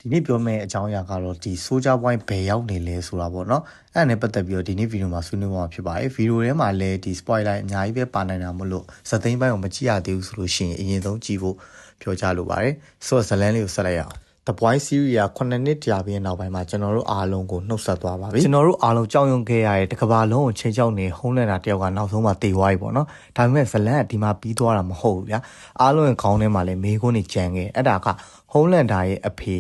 ဒီနေ့ပြောမယ့်အကြောင်းအရာကတော့ဒီ Soldier Boy ဘယ်ရောက်နေလဲဆိုတာပေါ့နော်အဲ့ဒါနဲ့ပတ်သက်ပြီးတော့ဒီနေ့ဗီဒီယိုမှာဆွေးနွေးမှာဖြစ်ပါတယ်ဗီဒီယိုထဲမှာလည်းဒီ spoiler အများကြီးပဲပါနိုင်တာမို့လို့ဇာတ်သိမ်းပိုင်းကိုမကြည့်ရသေးဘူးဆိုလို့ရှိရင်အရင်ဆုံးကြည့်ဖို့ပြောကြားလိုပါတယ်ဆိုတော့ဇလန်းလေးကိုဆက်လိုက်ရအောင်The Boy Series က9နှစ်ကြာပြီးနောက်ပိုင်းမှာကျွန်တော်တို့အားလုံးကိုနှုတ်ဆက်သွားပါပြီကျွန်တော်တို့အားလုံးကြောက်ရွံ့ခဲ့ရတဲ့တစ်ကမ္ဘာလုံးကိုချိန်ချောက်နေဟုံးလန်တာတယောက်ကနောက်ဆုံးမှတေသွားပြီပေါ့နော်ဒါပေမဲ့ဇလန်းကဒီမှာပြီးသွားတာမဟုတ်ဘူးဗျာအားလုံးရဲ့ခေါင်းထဲမှာလည်းမေးခွန်းတွေကြံခဲ့အဲ့ဒါကဟုံးလန်တာရဲ့အဖေ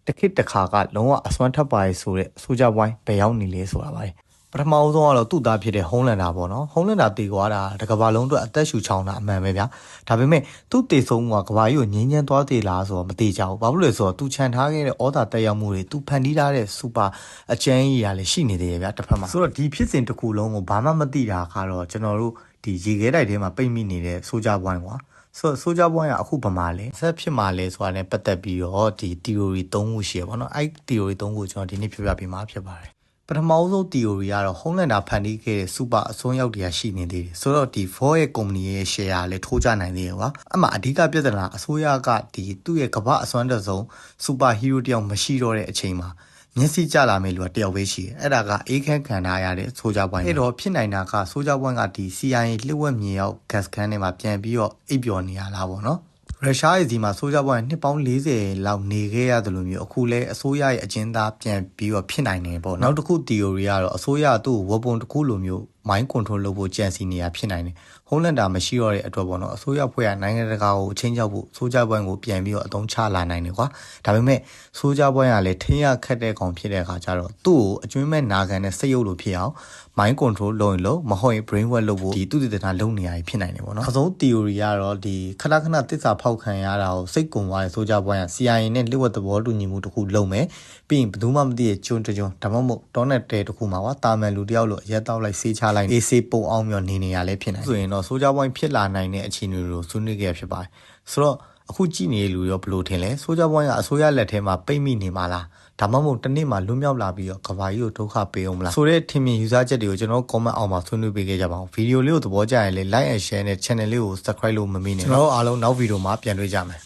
တခစ်တခါကလုံးဝအစွမ်းထပ်ပါရေးဆိုတဲ့Soldier Boyဘယ်ရောက်နေလဲဆိုတာပါပထမဆုံးကတော့သူ့သားဖြစ်တဲ့ဟုံးလန်တာပေါ့နော်ဟုံးလန်တာတေသွားတာတကဘာလုံးအတွက်အသက်ရှူချောင်းတာအမှန်ပဲဗျာဒါပေမဲ့သူ့တေဆုံးကကဘာကြီးကိုငင်းငင်းသွားသေးလားဆိုတော့မတေကြဘူးဘာဖြစ်လို့လဲဆိုတော့သူခြံထားခဲ့တဲ့ဩတာတက်ရောက်မှုတွေသူဖန်တီးထားတဲ့စူပါအကျန်းကြီးရာလည်းရှိနေသေးရဲ့ဗျာတစ်ဖက်မှာဆိုတော့ဒီဖြစ်စဉ်တစ်ခုလုံးကိုဘာမှမသိတာကတော့ကျွန်တော်တို့ဒီရေခဲတိုက်ထဲမှာပိတ်မိနေတဲ့Soldier BoyကွာSoldier Boy ကအခုဗမာလဲဆက်ဖြစ်မှာလဲဆိုတာနဲ့ပတ်သက်ပြီးတော့ဒီ theory 3ခုရှိရပါတော့အဲ့ theory 3ခုကျွန်တော်ဒီနေ့ပြောပြပေးမှာဖြစ်ပါတယ်ပထမဆုံး theory ကတော့ဟုံးလန်တာဖန်တီးခဲ့တဲ့ super အစွန်းရောက်တရားရှိနေသေးတယ်ဆိုတော့ဒီ Ford ရဲ့ company ရဲ့ share လည်းထိုးကြနိုင်သေးတယ်ကွာအမှအဓိကပြဿနာအစိုးရကဒီသူ့ရဲ့ကမ္ဘာအစွမ်းတစုံ super hero တယောက်မရှိတော့တဲ့အချိန်မှာမျက်စိကျလာမယ့်လူကတယောက်ပဲရှိတယ်အဲ့ဒါကအေးခန့်ခံထားရတဲ့Soldier Boyအဲ့တော့ဖြစ်နိုင်တာကSoldier Boyကဒီ CIA လျှို့ဝှက်မြေရောက် gas can ထဲမှာပြန်ပြီးတော့အိပ်ပျော်နေရလားပေါ့နော်ရုရှားရဲ့ဒီမှာSoldier Boyနှစ်ပေါင်း40လောက်နေခဲ့ရတယ်လို့မျိုးအခုလဲအစိုးရရဲ့အကျဉ်းသားပြန်ပြီးတော့ဖြစ်နိုင်တယ်ပေါ့နောက်တစ်ခု theory ကတော့အစိုးရသူ့ကိုဝပုံတစ်ခုလိုမျိုး mind control လုပ်ဖို့ကြံစီနေရဖြစ်နိုင်တယ်ဟုံးလန်တာမရှိတော့တဲ့အတွက်ပေါ့နော်အစိုးရဖွဲ့ကနိုင်ငံတကာကိုအချင်းချောက်ဖို့Soldier Boyကိုပြန်ပြီးတော့အသုံးချလာနိုင်တယ်ကွာဒါပေမဲ့Soldier Boyကလည်းထင်းရခတ်တဲ့ကောင်ဖြစ်တဲ့အခါကျတော့သူ့ကိုအကျွမ်းမဲ့နာခံတဲ့စိတ်ရုပ်လိုဖြစ်အောင် mind control လုပ်ရင်လို့မဟုတ်ရင် brain work လုပ်ဖို့ဒီသူတည်တနာလုပ်နေရဖြစ်နိုင်တယ်ပေါ့နော်အဆုံး theory ကတော့ဒီခဏခဏတစ္ဆာဖောက်ခံရတာကိုစိတ်ကုံသွားတဲ့Soldier Boyက CIA နဲ့လျှို့ဝှက်သဘောတူညီမှုတစ်ခုလုပ်မယ်ပြီးရင်ဘယ်သူမှမသိတဲ့ကျွန်းတကျွန်းဒါမှမဟုတ်တောနဲ့တဲတစ်ခုမှာကွာတာမန်လူတယောက်လိုအရက်တောက်လိုက်ဆေးချလိုက်အေးဆေးပုံအောင်မျိုးနေရလဲဖြစ်နိုင်ဆိုရင်တော့Soldier Boyဖြစ်လာနိုင်တဲ့အခြေအနေတွေကိုဆွေးနွေးခဲ့ဖြစ်ပါတယ်ဆိုတော့အခုကြည့်နေတဲ့လူရောဘယ်လိုထင်လဲSoldier Boyကအစိုးရလက်ထဲမှာပိတ်မိနေမှာလားဒါမှမဟုတ်တနေ့မှာလွတ်မြောက်လာပြီးတော့ကဘာကြီးကိုဒုက္ခပေးအောင်မလားဆိုတဲ့ထင်မြင်ယူဆချက်တွေကိုကျွန်တော် comment အောက်မှာဆွေးနွေးပေးခဲ့ကြပါအောင်ဗီဒီယိုလေးကိုသဘောကျရင်လည်း like and share နဲ့ channel လေးကို subscribe လို့မမေ့နဲ့ကျွန်တော်တို့အားလုံးနောက်ဗီဒီယိုမှာပြန်တွေ့ကြမယ်